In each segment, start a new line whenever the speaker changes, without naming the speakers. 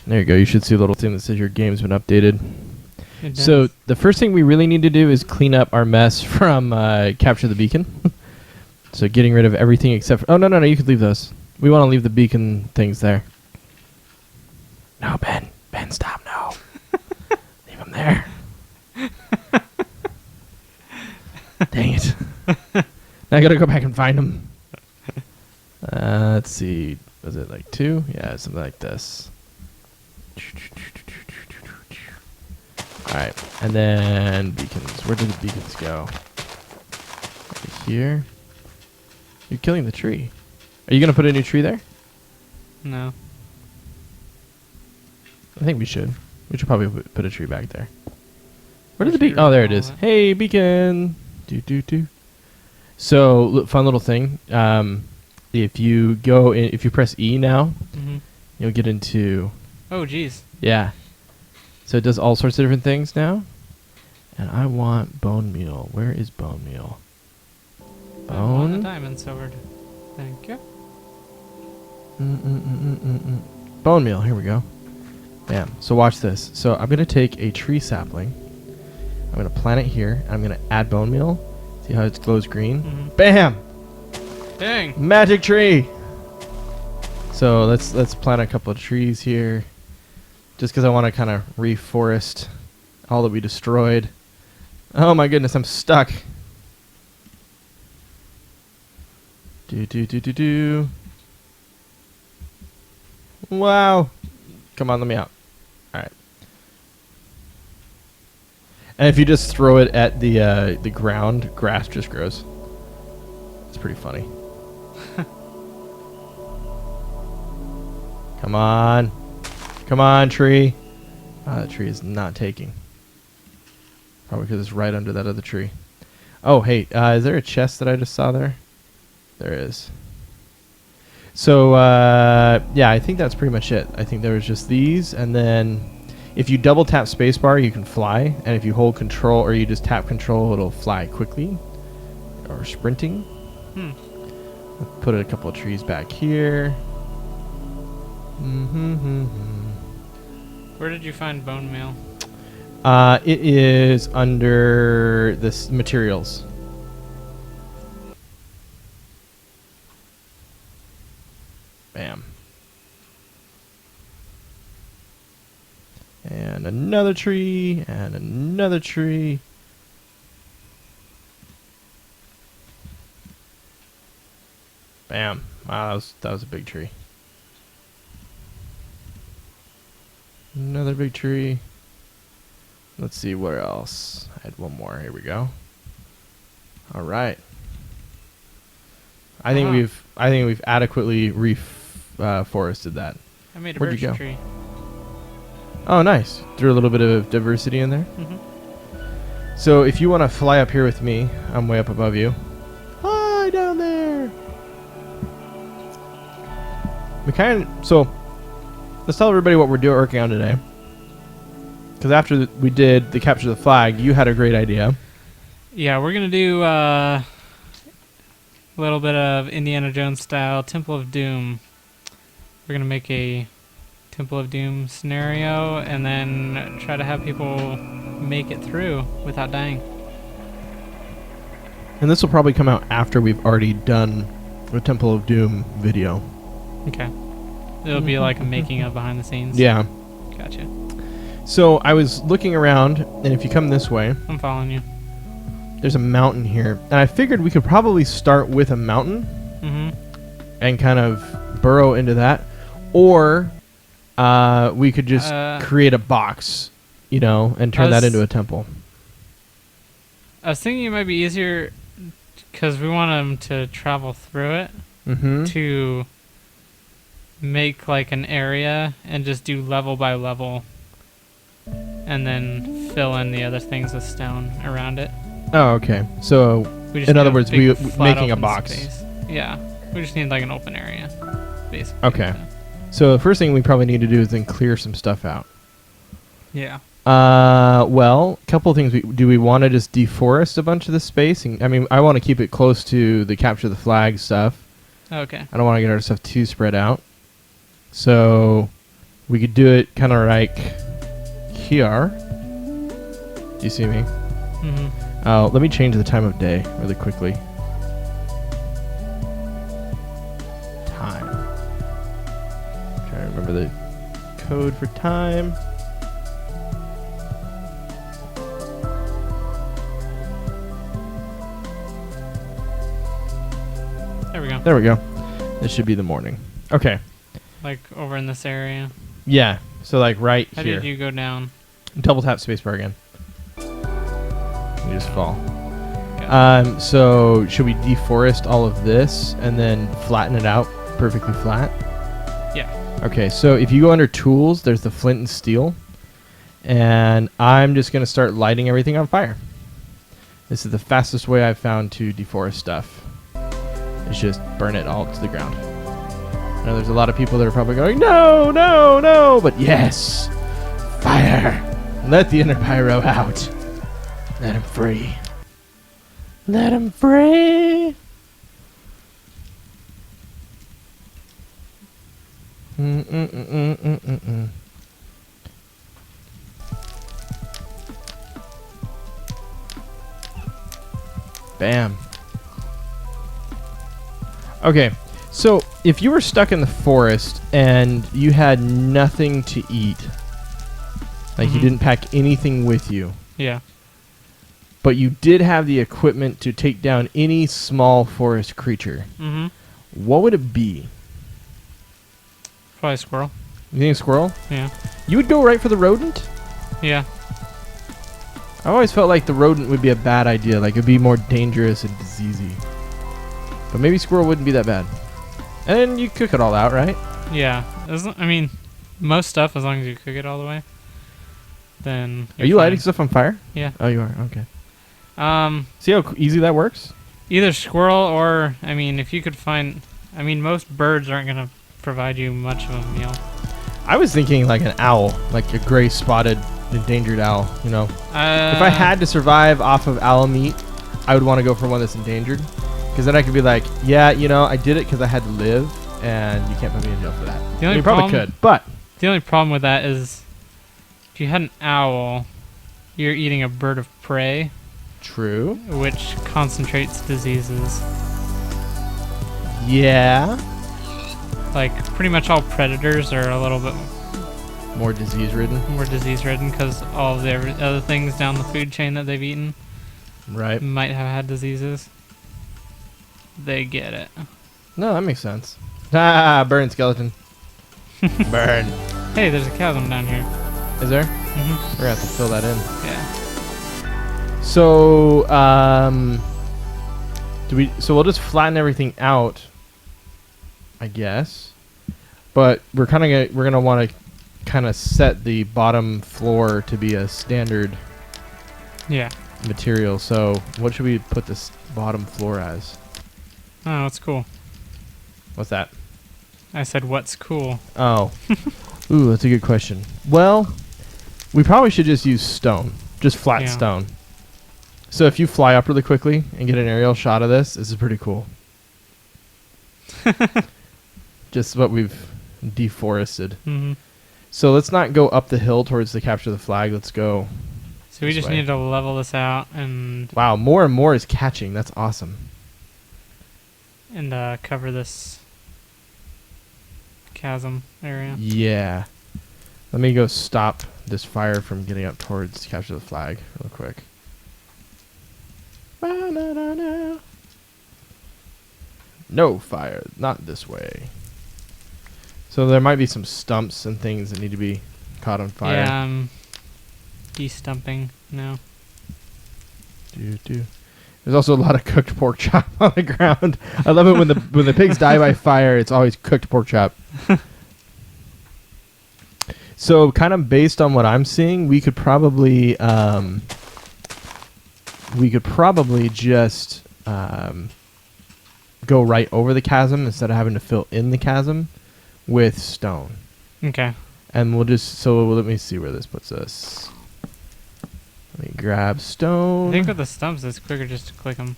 There you go. You should see a little thing that says your game's been updated.
It does.
So the first thing we really need to do is clean up our mess from Capture the Beacon. So getting rid of everything except for... Oh, no, you could leave those. We want to leave the beacon things there. No, Ben. Ben, stop. No. Leave them there. Dang it. Now I got to go back and find them. Let's see. Was it like 2? Yeah, something like this. Alright, and then beacons. Where did the beacons go? Over here. You're killing the tree. Are you going to put a new tree there?
No.
I think we should. We should probably put a tree back there. Where did the beacon... Oh, there it is. Hey, beacon! So, fun little thing. If you go in... If you press E now, you'll get into...
Oh, geez.
Yeah. So it does all sorts of different things now. And I want bone meal. Where is bone meal?
I want a
Bone?
diamond sword. Thank you.
Bone meal. Here we go. Bam. So watch this. So I'm going to take a tree sapling. I'm going to plant it here. And I'm going to add bone meal. See how it glows green? Bam!
Dang.
Magic tree! So let's plant a couple of trees here. Just because I want to kind of reforest all that we destroyed. Oh my goodness, I'm stuck. Wow. Come on, let me out. Alright. And if you just throw it at the ground, grass just grows. It's pretty funny. Come on. Come on, tree. The tree is not taking. Probably because it's right under that other tree. Oh, hey, is there a chest that I just saw there? There is. So, yeah, I think that's pretty much it. I think there was just these, and then if you double tap spacebar, you can fly, and if you hold control or you just tap control, it'll fly quickly, or sprinting. I'll put a couple of trees back here.
Where did you find bone meal?
It is under this materials. Bam. And another tree, and another tree. Bam. Wow, that was a big tree. Another big tree. Let's see where else. I had one more. Here we go. All right. I think we've adequately reforested that.
I made a
Where'd
birch
you go?
tree.
Oh, nice. Threw a little bit of diversity in there. So if you want to fly up here with me, I'm way up above you. Hi down there. So let's tell everybody what we're working on today. Because after we did the capture the flag, you had a great idea.
Yeah, we're going to do a little bit of Indiana Jones style Temple of Doom. We're going to make a Temple of Doom scenario and then try to have people make it through without dying.
And this will probably come out after we've already done the Temple of Doom video.
Okay. It'll be like a making of behind the scenes.
Yeah.
Gotcha.
So I was looking around, and if you come this way,
I'm following you.
there's a mountain here. And I figured we could probably start with a mountain and kind of burrow into that. Or we could just create a box, you know, and turn that into a temple.
I was thinking it might be easier because we want them to travel through it to make like an area and just do level by level and then fill in the other things with stone around it.
Oh, okay. So, in other words, we making a box.
Space. Yeah. We just need like an open area, basically.
Okay. So the first thing we probably need to do is then clear some stuff out.
Yeah.
Well, a couple of things. Do we want to just deforest a bunch of this space? And, I mean, I want to keep it close to the capture the flag stuff.
Okay.
I don't want to get our stuff too spread out. So We could do it kind of like here. Do you see me?
Mm-hmm.
Let me change the time of day really quickly. Time. Trying to remember the code for time.
There we go.
There we go. This should be the morning. Okay.
Like over in this area.
Yeah. So like right
How
here.
did you go down?
Double tap spacebar again. You just fall. So should we deforest all of this and then flatten it out perfectly flat?
Yeah.
Okay, so if you go under tools, there's the flint and steel. And I'm just going to start lighting everything on fire. This is the fastest way I've found to deforest stuff. It's just burn it all to the ground. I know there's a lot of people that are probably going, no, no, no, but yes, fire. Let the inner pyro out. Let him free. Let him free. Bam. Okay, so if you were stuck in the forest and you had nothing to eat, like you didn't pack anything with you,
Yeah.
but you did have the equipment to take down any small forest creature, what would it be?
Probably a squirrel.
You think a squirrel?
Yeah.
You would go right for the rodent?
Yeah.
I always felt like the rodent would be a bad idea, like it'd be more dangerous and diseasey. But maybe squirrel wouldn't be that bad. And then you cook it all out, right?
Yeah. I mean, most stuff, as long as you cook it all the way, then
Are you lighting stuff on fire?
Yeah.
Oh, you are? Okay. See how easy that works?
Either squirrel or, I mean, if you could find... I mean, most birds aren't going to provide you much of a meal.
I was thinking like an owl, like a gray spotted endangered owl, you know? If I had to survive off of owl meat, I would want to go for one that's endangered. Because then I could be like, yeah, you know, I did it because I had to live, and you can't put me in jail for that.
The only
you probably could, but...
The only problem with that is if you had an owl, you're eating a bird of prey.
True.
Which concentrates diseases.
Yeah.
Like, pretty much all predators are a little bit
more disease-ridden.
More disease-ridden because all of the other things down the food chain that they've eaten might have had diseases. They get it.
No, that makes sense. Ah, burn, skeleton. Burn.
Hey, there's a chasm down here.
Is there? We're gonna have to fill that in.
Yeah.
So, So we'll just flatten everything out, I guess. But we're gonna want to kind of set the bottom floor to be a standard.
Yeah.
Material. So what should we put this bottom floor as?
Oh, what's cool?
What's that?
I said, what's cool?
Oh. Ooh, that's a good question. Well, we probably should just use stone. Just flat stone. So if you fly up really quickly and get an aerial shot of this is pretty cool. Just what we've deforested. So let's not go up the hill towards the capture the flag. Let's go.
So we just need to level this out and...
Wow, more and more is catching. That's awesome.
And cover this chasm area.
Yeah. Let me go stop this fire from getting up towards capture the flag real quick. No fire, not this way. So there might be some stumps and things that need to be caught on fire.
Yeah, de-stumping now.
There's also a lot of cooked pork chop on the ground. I love it when the pigs die by fire. It's always cooked pork chop. So, kind of based on what I'm seeing, we could probably just go right over the chasm instead of having to fill in the chasm with stone.
Okay.
And we'll just let me see where this puts us. Let me grab stone.
I think with the stumps, it's quicker just to click them.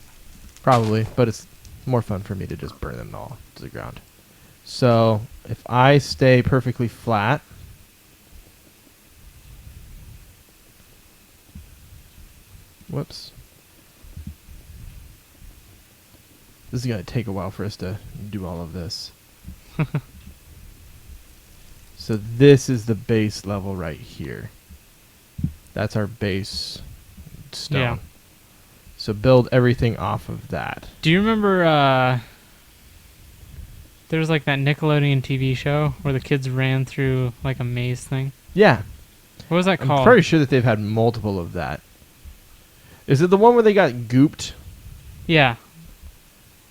Probably, but it's more fun for me to just burn them all to the ground. So if I stay perfectly flat, Whoops. This is going to take a while for us to do all of this. So this is the base level right here. That's our base stone.
Yeah.
So build everything off of that.
Do you remember there was like that Nickelodeon TV show where the kids ran through like a maze thing?
Yeah.
What was that called?
I'm pretty sure that they've had multiple of that. Is it the one where they got gooped?
Yeah.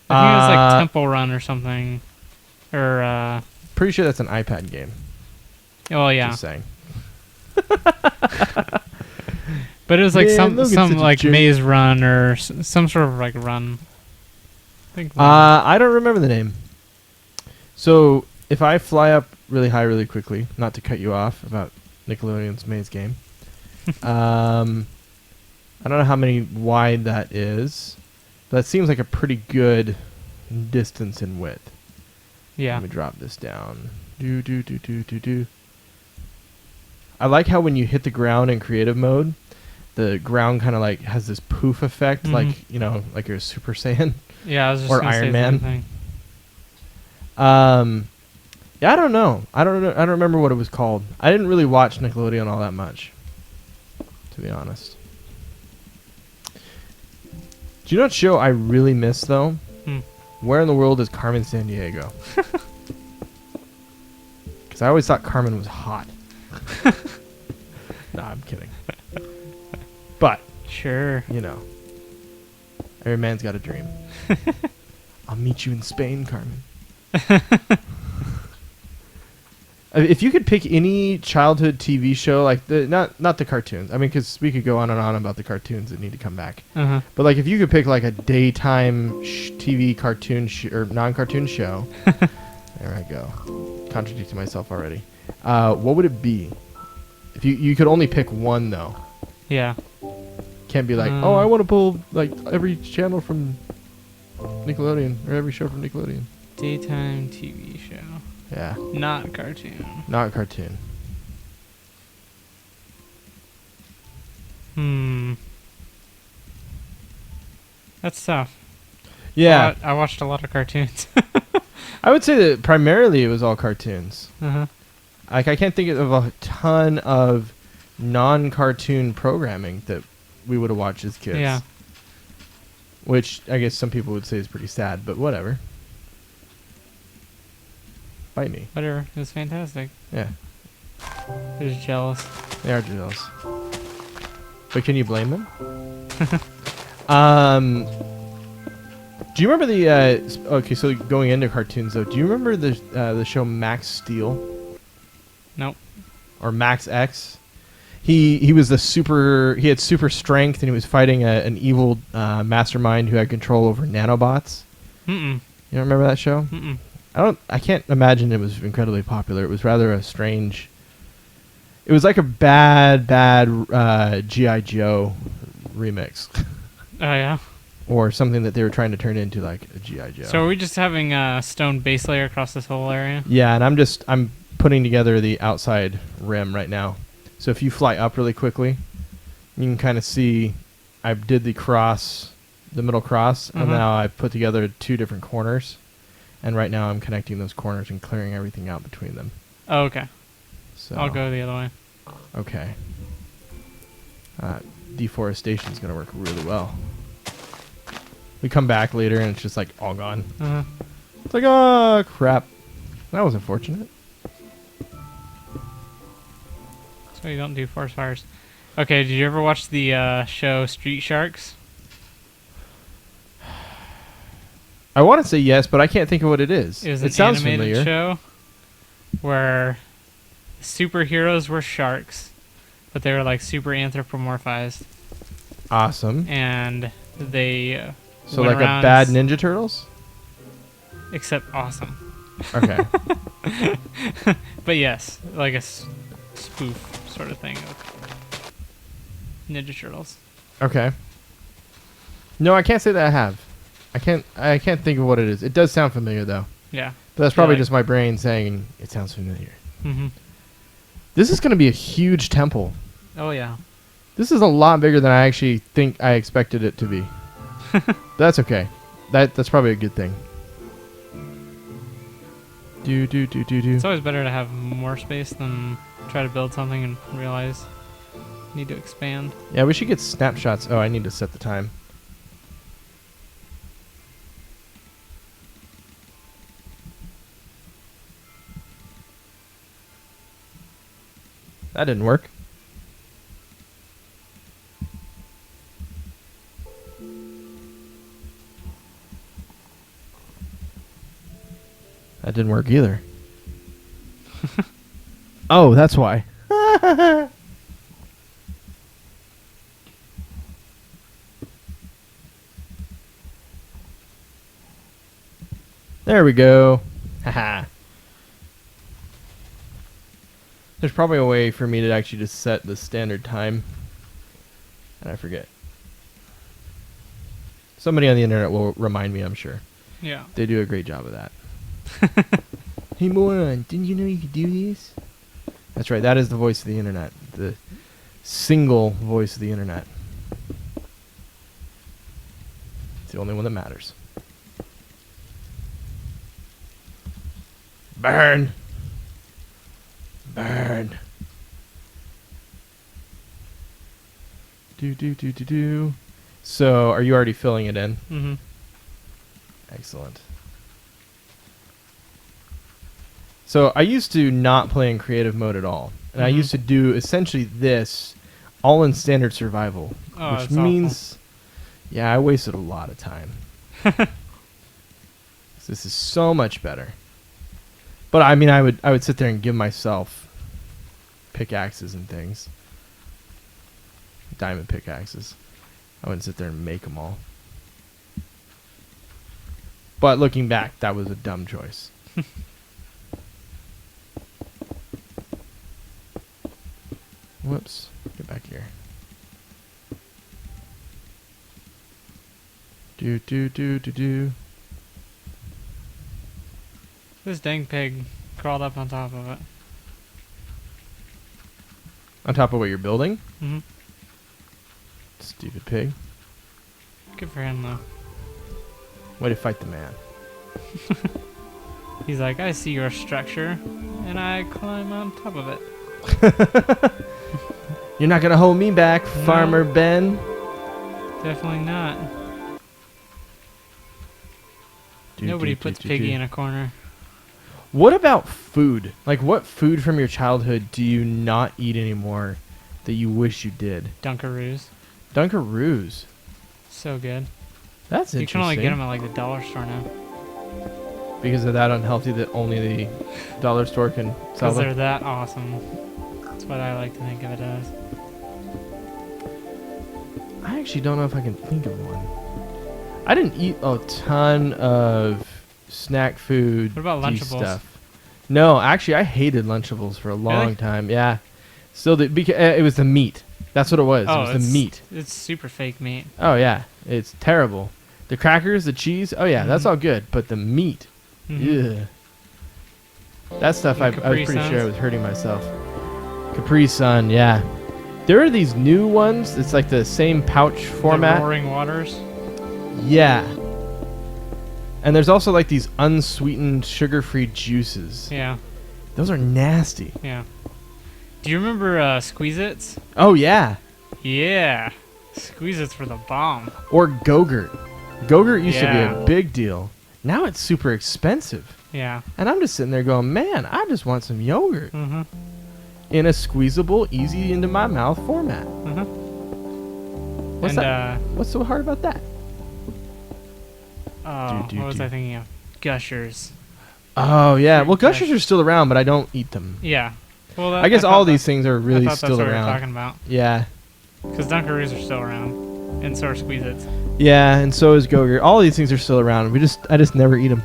I think it was like Temple Run or something. Or
pretty sure that's an iPad game.
Oh yeah.
Just saying.
But it was like some like
jerk.
maze run or some sort of like run.
I don't remember the name. So if I fly up really high really quickly, not to cut you off about Nickelodeon's maze game. I don't know how many wide that is, but that seems like a pretty good distance in width.
Yeah.
Let me drop this down. I like how when you hit the ground in creative mode, the ground kind of like has this poof effect, like, you know, like you're a Super Saiyan.
Yeah, I was just
or
gonna
Iron
say
Man.
the same thing.
Yeah, I don't know. I don't remember what it was called. I didn't really watch Nickelodeon all that much, to be honest. Do you know what show I really miss though? Where in the world is Carmen Sandiego? Because I always thought Carmen was hot. Nah, I'm kidding. But
Sure.
you know, every man's got a dream. I'll meet you in Spain, Carmen. If you could pick any childhood TV show, like not the cartoons. I mean, because we could go on and on about the cartoons that need to come back. But like, if you could pick like a daytime TV cartoon or non-cartoon show, there I go, contradicting myself already. What would it be? If you could only pick one though.
Yeah.
Can't be like, oh, I want to pull like every channel from Nickelodeon or every show from Nickelodeon.
Daytime TV show.
Yeah.
Not cartoon.
Not cartoon.
That's tough.
Yeah.
I watched a lot of cartoons.
I would say that primarily it was all cartoons. Like, I can't think of a ton of non-cartoon programming that we would have watched as kids.
Yeah.
Which I guess some people would say is pretty sad, but whatever. Bite me.
Whatever. It was fantastic.
Yeah.
They're just jealous.
They are jealous. But can you blame them? Do you remember the... okay, so going into cartoons, though, do you remember the show Max Steel?
Nope.
Or Max X? He was the super... He had super strength, and he was fighting an evil mastermind who had control over nanobots. You don't remember that show? I can't imagine it was incredibly popular. It was rather a strange... It was like a bad G.I. Joe remix.
Oh, yeah?
Or something that they were trying to turn into like a G.I. Joe.
So are we just having a stone base layer across this whole area?
Yeah, and I'm putting together the outside rim right now. So if you fly up really quickly, you can kind of see I did the middle cross, and now I put together two different corners. And right now I'm connecting those corners and clearing everything out between them.
Oh, okay.
So
I'll go the other way.
Okay. Deforestation is going to work really well. We come back later and it's just like all gone. It's like, oh, crap. That was unfortunate.
So you don't do forest fires. Okay, did you ever watch the show Street Sharks?
I want to say yes, but I can't think of what it is.
It was
It
an
sounds
animated
familiar.
show where superheroes were sharks, but they were like super anthropomorphized,
Awesome.
and they
So
went
like a
around
bad Ninja Turtles?
except awesome.
Okay.
But yes, like a spoof sort of thing of Ninja Turtles.
Okay. No, I can't say that I have. I can't think of what it is. It does sound familiar though.
Yeah.
But that's probably
like-
just my brain saying it sounds familiar.
Mm-hmm.
This is going to be a huge temple.
Oh yeah.
This is a lot bigger than I actually think I expected it to be. That's okay. That's probably a good thing.
It's always better to have more space than try to build something and realize you need to expand.
Yeah, we should get snapshots. Oh, I need to set the time. That didn't work. That didn't work either. Oh, that's why. There we go. Haha. There's probably a way for me to actually just set the standard time. And I forget. Somebody on the internet will remind me, I'm sure.
Yeah.
They do a great job of that. Hey moron, didn't you know you could do this? That's right, that is the voice of the internet. The single voice of the internet. It's the only one that matters. Burn! Burn! Do. So, are you already filling it in?
Mm-hmm.
Excellent. So I used to not play in creative mode at all. And I used to do essentially this all in standard survival.
Oh,
which means, yeah, I wasted a lot of time. This is so much better. But I mean, I would sit there and give myself pickaxes and things. Diamond pickaxes. I wouldn't sit there and make them all. But looking back, that was a dumb choice. Whoops. Get back here. Do.
This dang pig crawled up on top of it.
On top of what you're building?
Mm-hmm.
Stupid pig.
Good for him, though.
Way to fight the man.
He's like, I see your structure, and I climb on top of it.
You're not gonna hold me back, Farmer Ben.
Definitely not. Nobody puts Piggy in a corner.
What about food? Like, what food from your childhood do you not eat anymore that you wish you did?
Dunkaroos.
Dunkaroos.
So good.
That's interesting.
You can only get them at like the dollar store now.
Because of that unhealthy that only the dollar store can sell
Because
them?
they're that awesome. That's what I like to think of it as.
I actually don't know if I can think of one. I didn't eat a ton of snack food.
What about Lunchables?
Stuff. No, actually, I hated Lunchables for a long time. Yeah. Still, because it was the meat. That's what it was.
Oh,
it was the meat.
It's super fake meat.
Oh, yeah. It's terrible. The crackers, the cheese, oh, yeah, that's all good. But the meat, yeah. That stuff, I was pretty sure I was hurting myself. Capri Sun, yeah. There are these new ones. It's like the same pouch format.
The Roaring Waters?
Yeah. And there's also like these unsweetened sugar-free juices.
Yeah.
Those are nasty.
Yeah. Do you remember Squeeze-Its?
Oh, yeah.
Yeah. Squeeze-Its were the bomb.
Or Go-Gurt. Go-Gurt used to be a big deal. Now it's super expensive.
Yeah.
And I'm just sitting there going, man, I just want some yogurt.
Mm-hmm.
In a squeezable, easy into my mouth format.
Mm-hmm.
What's that? What's so hard about that?
What was I thinking of? Gushers.
Oh, yeah. Well, Gushers are still around, but I don't eat them.
Yeah. Well,
I guess all these things are really still around.
That's what we're talking about.
Yeah.
Because Dunkaroos are still around, and so are Squeeze-Its.
Yeah, and so is Go-Gurt. All these things are still around. I just never eat them.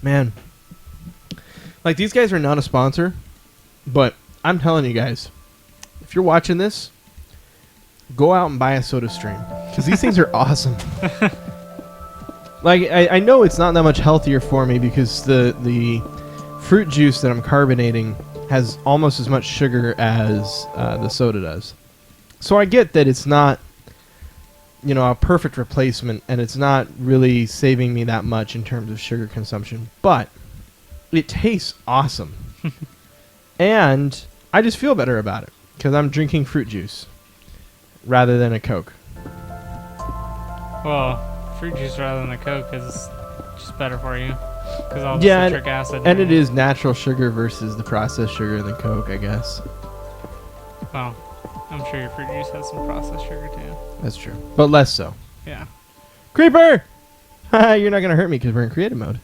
Man. Like, these guys are not a sponsor, but I'm telling you guys, if you're watching this, go out and buy a Soda Stream, because these things are awesome. Like, I know it's not that much healthier for me because the fruit juice that I'm carbonating has almost as much sugar as the soda does. So I get that it's not, a perfect replacement, and it's not really saving me that much in terms of sugar consumption. But it tastes awesome. And I just feel better about it because I'm drinking fruit juice rather than a Coke.
Well, fruit juice rather than a Coke is just better for you because all the citric acid.
And it is natural sugar versus the processed sugar in the Coke, I guess.
Well, I'm sure your fruit juice has some processed sugar too.
That's true, but less so.
Yeah.
Creeper! You're not gonna hurt me because we're in creative mode.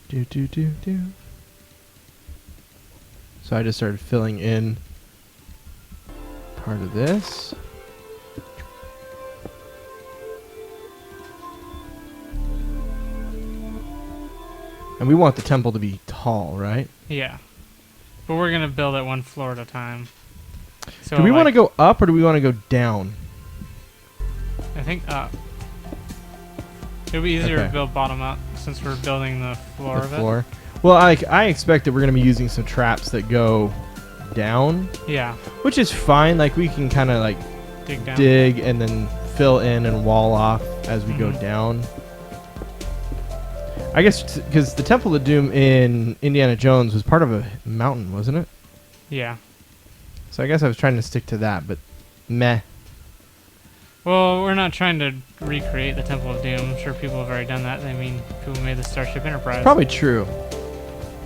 Do. So I just started filling in part of this. And we want the temple to be tall, right?
Yeah. But we're going to build it one floor at a time. So
do we want to go up or do we want to go down?
I think up. It'll be easier to build bottom up since we're building the floor of it.
Well, I expect that we're going to be using some traps that go down.
Yeah.
Which is fine. Like, we can kind of, like, dig and then fill in and wall off as we go down. I guess because the Temple of Doom in Indiana Jones was part of a mountain, wasn't it?
Yeah.
So I guess I was trying to stick to that, but meh.
Well, we're not trying to recreate the Temple of Doom. I'm sure people have already done that. I mean, people made the Starship Enterprise.
Probably true.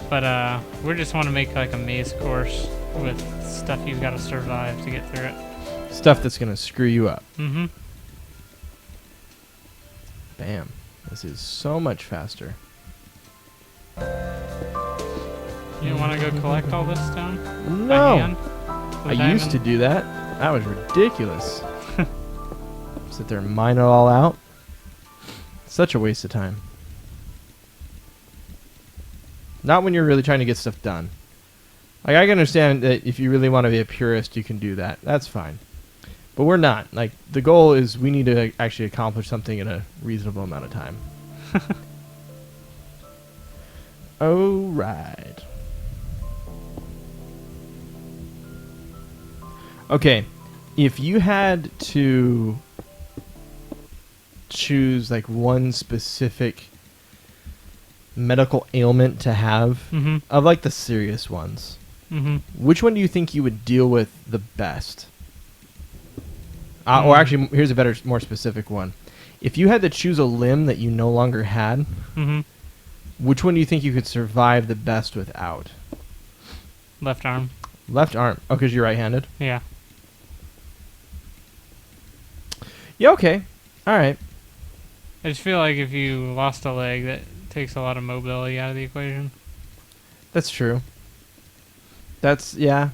But we just want to make like a maze course with stuff you've got to survive to get through it.
Stuff that's going to screw you up.
Mm-hmm.
Bam. This is so much faster.
You want to go collect all this stone?
No. I used to do that. That was ridiculous. Sit there and mine it all out. Such a waste of time. Not when you're really trying to get stuff done. Like, I can understand that if you really want to be a purist, you can do that. That's fine. But we're not. Like, the goal is we need to actually accomplish something in a reasonable amount of time. Oh, right. Okay. If you had to choose, like, one specific medical ailment to have, of, like, the serious ones, which one do you think you would deal with the best? Or actually, here's a better, more specific one. If you had to choose a limb that you no longer had, which one do you think you could survive the best without?
Left arm.
Left arm. Oh, because you're right-handed?
Yeah.
Yeah, okay. All right.
I just feel like if you lost a leg, that takes a lot of mobility out of the equation.
That's true. Yeah.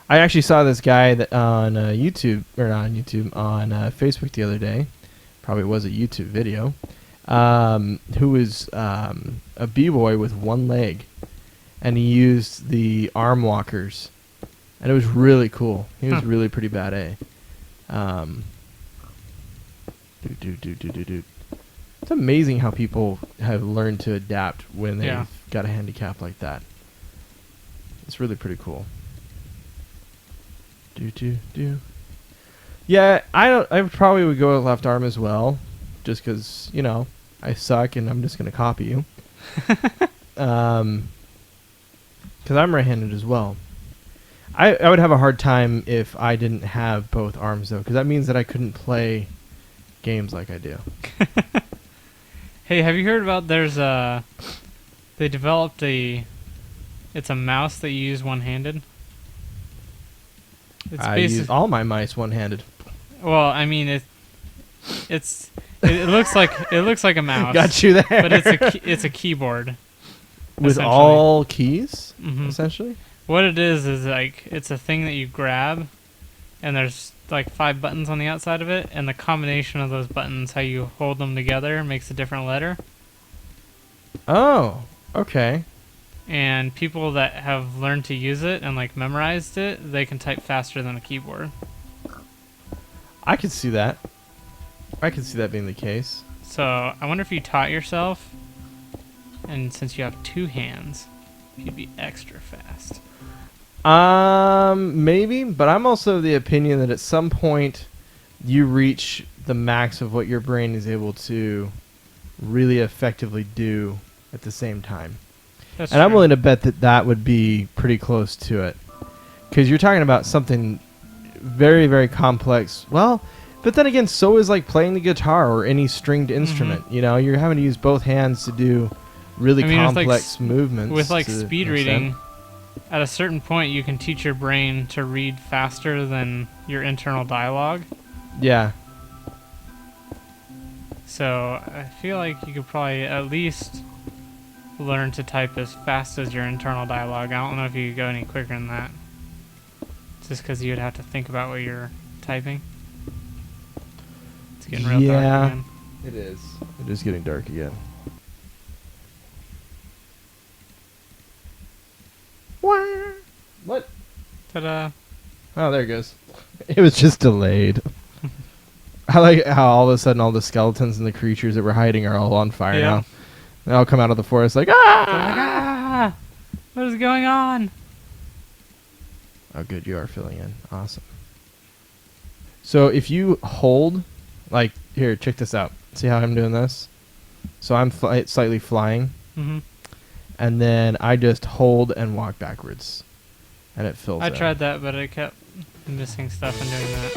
I actually saw this guy that on YouTube, or not on YouTube, on Facebook the other day. Probably was a YouTube video. Who was a b-boy with one leg. And he used the arm walkers. And it was really cool. He was really pretty bad, eh? It's amazing how people have learned to adapt when they've got a handicap like that. It's really pretty cool. Yeah, I probably would go with left arm as well, just because, I suck and I'm just going to copy you. Because I'm right-handed as well. I would have a hard time if I didn't have both arms, though, because that means that I couldn't play games like I do.
Hey, have you heard about they developed it's a mouse that you use one-handed?
I use all my mice one-handed.
Well, I mean, it looks like a mouse.
Got you there.
But it's a keyboard.
With all keys, essentially?
What it is like, it's a thing that you grab, and there's like 5 buttons on the outside of it, and the combination of those buttons, how you hold them together, makes a different letter.
Oh, okay.
And people that have learned to use it and like memorized it, they can type faster than a keyboard.
I could see that. I could see that being the case.
So I wonder if you taught yourself, and since you have 2 hands, you'd be extra fast.
Maybe, but I'm also of the opinion that at some point you reach the max of what your brain is able to really effectively do at the same time.
That's
And I'm
true.
willing to bet that that would be pretty close to it. Because you're talking about something very, very complex. Well, but then again, so is like playing the guitar or any stringed instrument. You know, you're having to use both hands to do really complex movements.
With like
to
speed
an extent.
reading, at a certain point you can teach your brain to read faster than your internal dialogue.
Yeah.
So I feel like you could probably at least learn to type as fast as your internal dialogue. I don't know if you could go any quicker than that. Just because you'd have to think about what you're typing. It's getting real dark again.
It is. It is getting dark again. What?
Ta-da.
Oh, there it goes. It was just delayed. I like how all of a sudden all the skeletons and the creatures that were hiding are all on fire now. They all come out of the forest like, ah!
They're like, ah! What is going on?
Oh, good. You are filling in. Awesome. So if you hold, like, here, check this out. See how I'm doing this? So I'm slightly flying.
Mm-hmm.
And then I just hold and walk backwards. And it fills
I
in.
tried that, but I kept missing stuff and doing that.